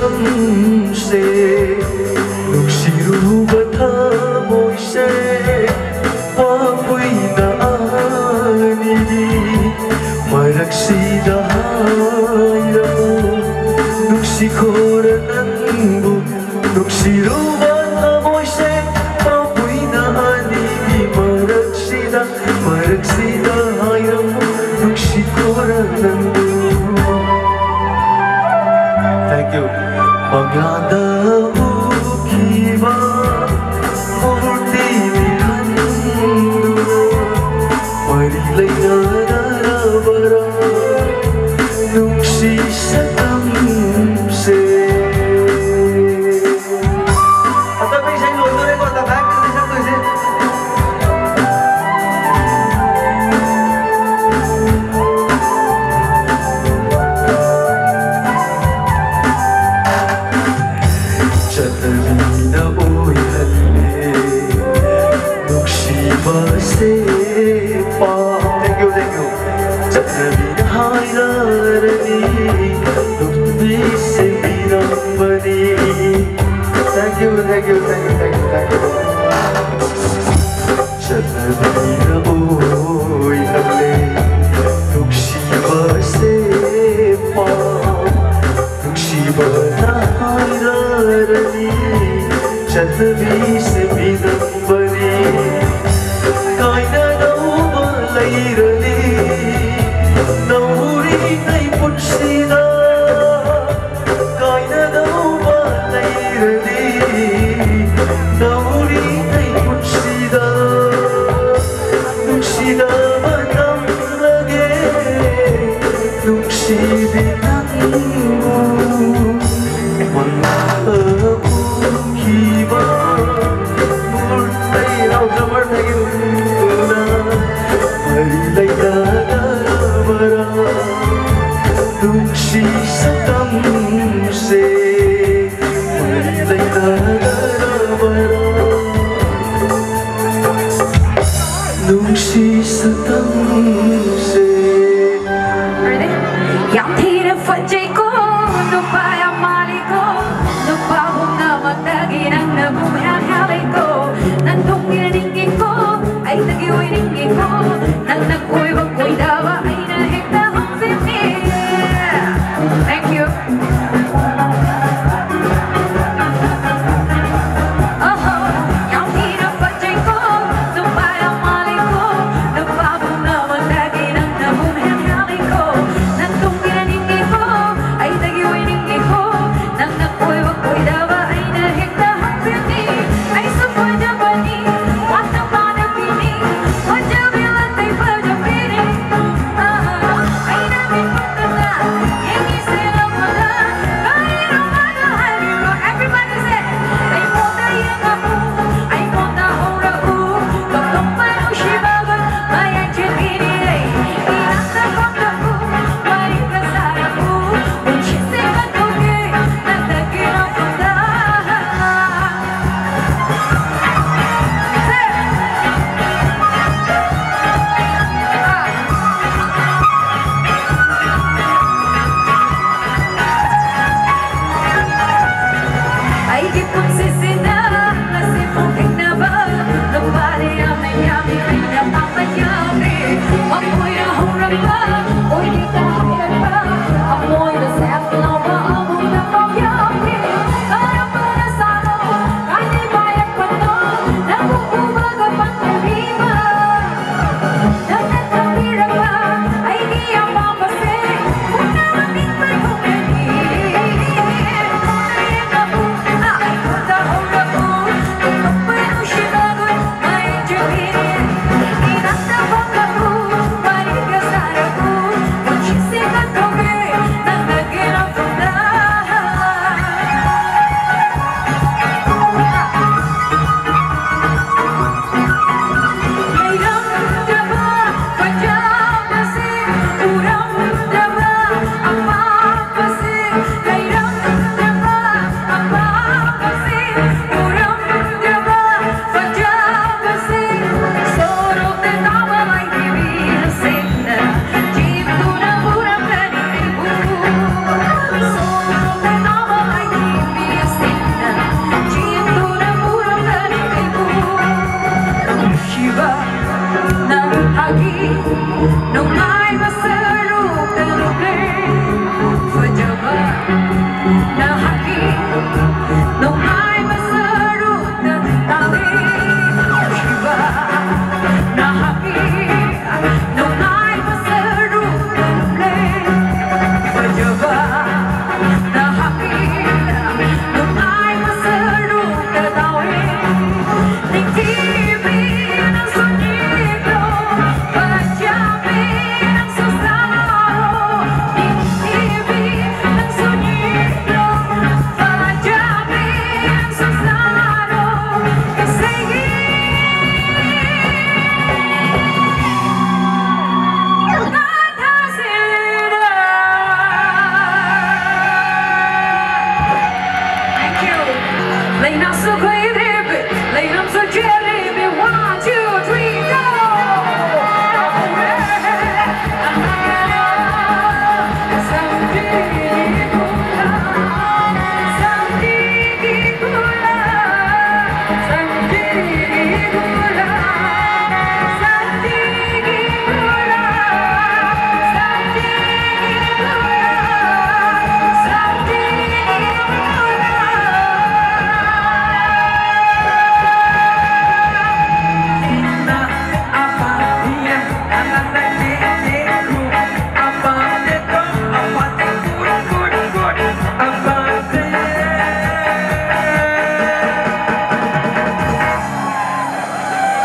ꯁꯛꯇꯝꯁꯦ ꯅꯨꯡꯁꯤꯔꯨꯕ ꯊꯃꯣꯏꯁꯦ ꯋꯥꯄꯣꯏꯅ ꯑꯅꯤꯒꯤ ꯃꯔꯛꯁꯤꯗ ꯍꯥꯏꯔꯃꯨ ꯅꯨꯡꯁꯤꯈꯣꯔ ꯅꯪꯕꯨ ꯅꯨꯡꯁꯤꯔꯨꯕ ꯊꯃꯣꯏꯁꯦ ꯋꯥꯄꯣꯏꯅ ꯑꯅꯤꯒꯤ ꯃꯔꯛꯁꯤꯗ ꯍꯥꯏꯔꯃꯨ ꯅꯨꯡꯁꯤꯈꯣꯔ ꯅꯪꯕу. Thank you. Maglada ukiba murti milanduna marilay na narabara nungsi sa tamse. Atau bisa ngundur ko takak kasi sa kasi. Chatabina oy halle nukshiba se pa. Thank you, thank you. Chatabina hayrani nukbi se binambani. Thank you, thank you, thank you, thank you, thank you. Chatabina oy halle nukshiba se pa. Nukshiba na hayrani Chatbi se binambani Kaina nauba layrani Nauri nai punsida Kaina nauba layrani Nauri nai punsida Nuksida matam lage Nuksibinangu Kiba murtai rau jamar thagina marilay na narabara nungsi sa tamse marilay na narabara nungsi sa tamse. Ready? Yang tira fajay ko, no pa yang mali ko, no pa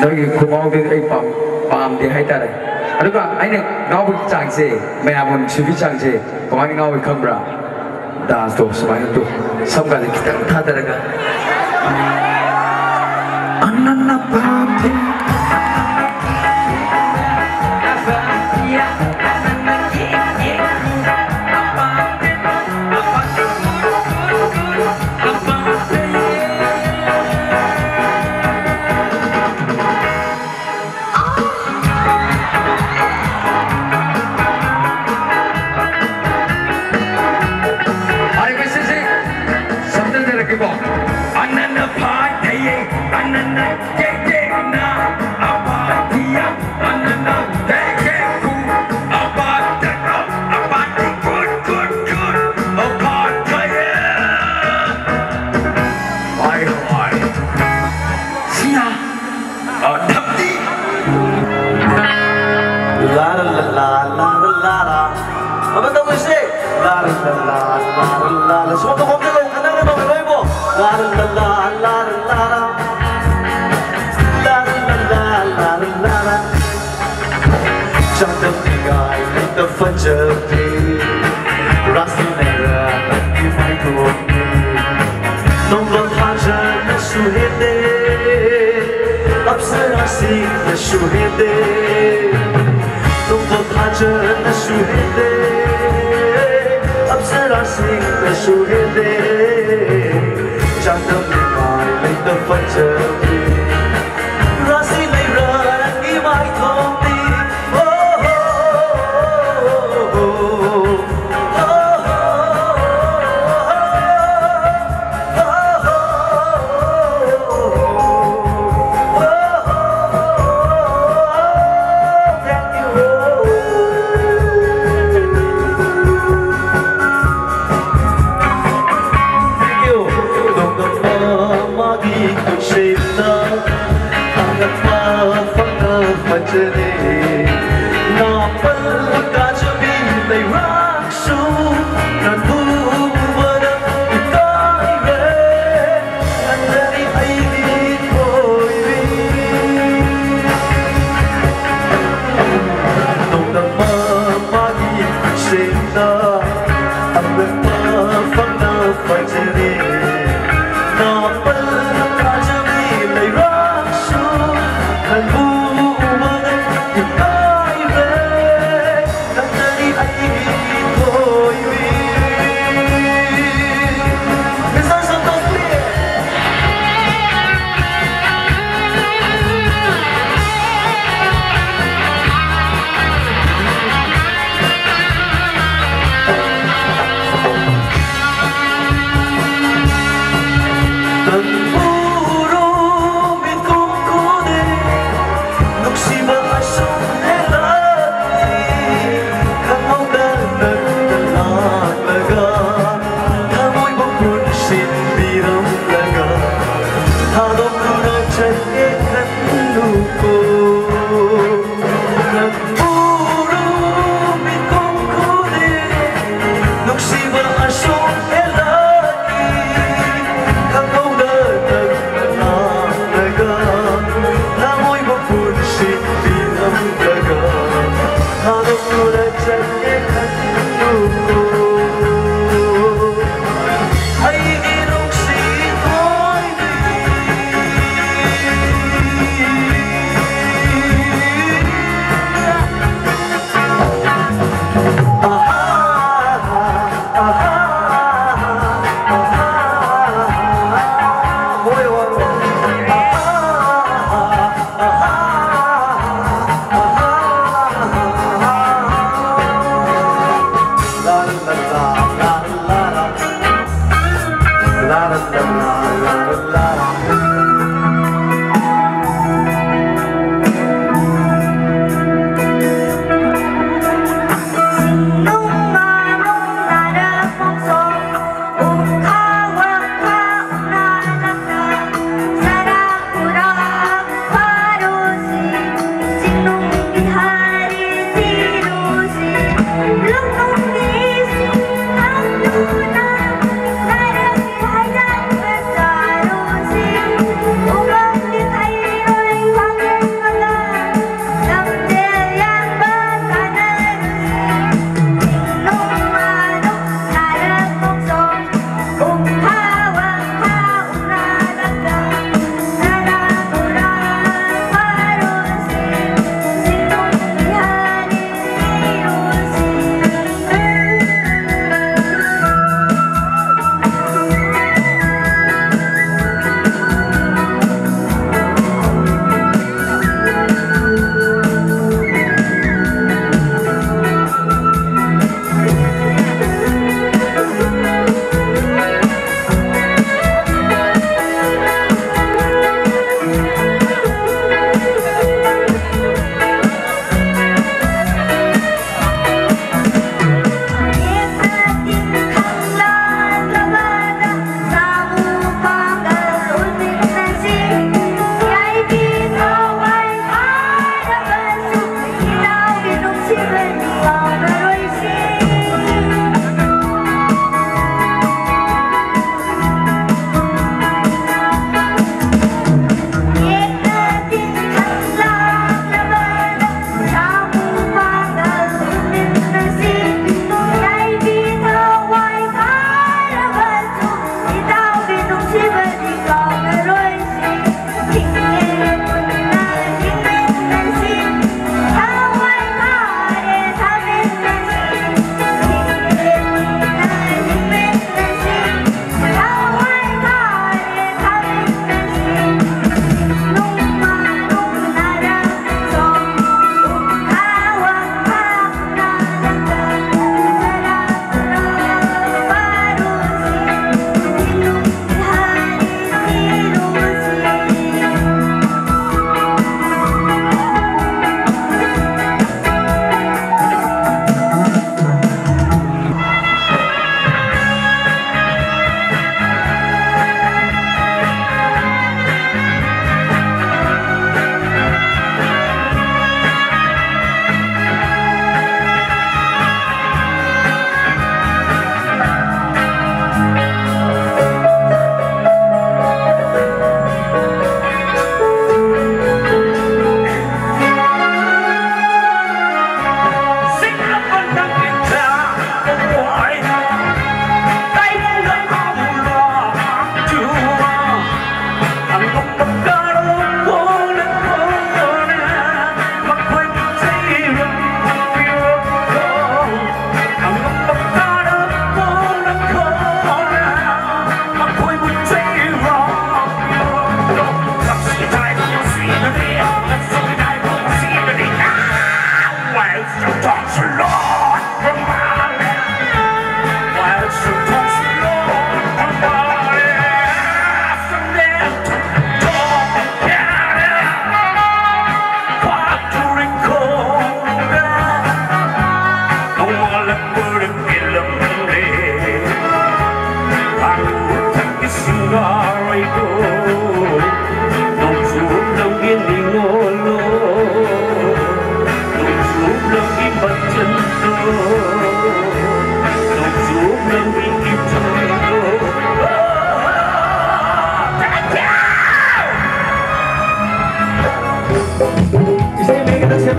너희 고마우게 밤 하이따래 아루가 아이네 나오기 장세 매야문 주비 장세 고마니 나오기 컴브라 다스도 스마이는 또 섬가지 기타 타다라가 안나나 밤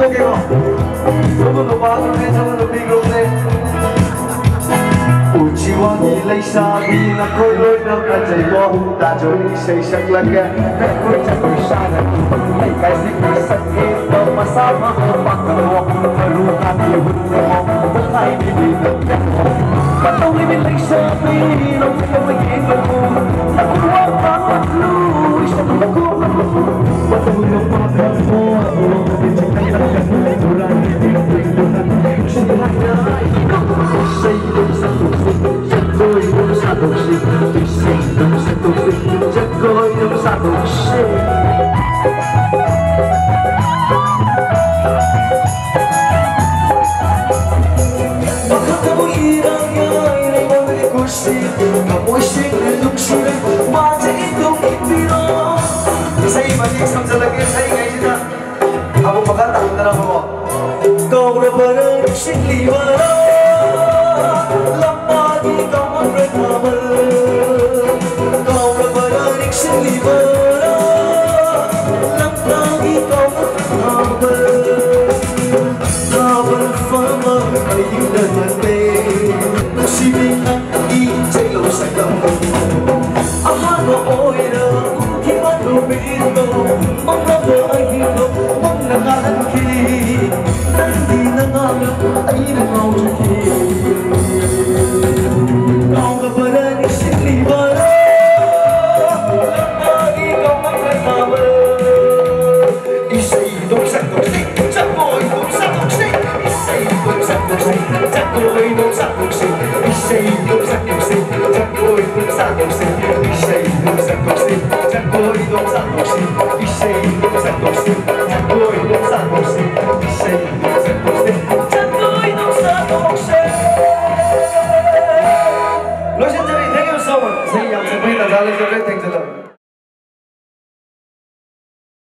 Okay, come on, Uchiwani lấy xa đi là khôi lối đâu cả chạy lo ta cho đi xây sắc là kẻ mẹ khôi chắc tôi xa là lấy cái gì cái sắc kia đâu mà sao mà không bắt được họ mà luôn ăn nhiều hơn họ vẫn hay đi đi được kẻ mà tôi đi lấy xa đi nó không phải gì mà buồn ta cũng quá quá lui sao tôi không mà tôi không mà thật mua đi chỉ tay đặt chân tôi ra đi đi đi chỉ là cái xây dựng sắc chắc tôi không xa đồng sinh tôi xây dựng sắc đồng sinh chắc tôi không xa đồng sinh maka kamu hilang yang membuat kursi kamu isik duduk sudah macam itu mimpinya saya banyak sampai lagi saya nggak cerita aku bakal tahu tentang apa kau udah pernah sini mana lama di kau bersama kau udah pernah sini mana lama di kau bersama kau bersama kayu dan mati masih di jalan sedang ahad oira kita berbeda mengabai hidup mengenal kiri dan di nengalah air mau kiri kau keberani sini bara lagi kau bersama isai hidup satu sih campur hidup satu sih isai hidup satu sih campur hidup satu sih isai hidup satu sih campur hidup satu sih isai hidup satu sih campur hidup satu sih isai hidup satu sih campur hidup satu sih isai hidup satu sih campur hidup satu sih. Lối chân thank you so much. Saya yang sampai tak salah sampai thank you.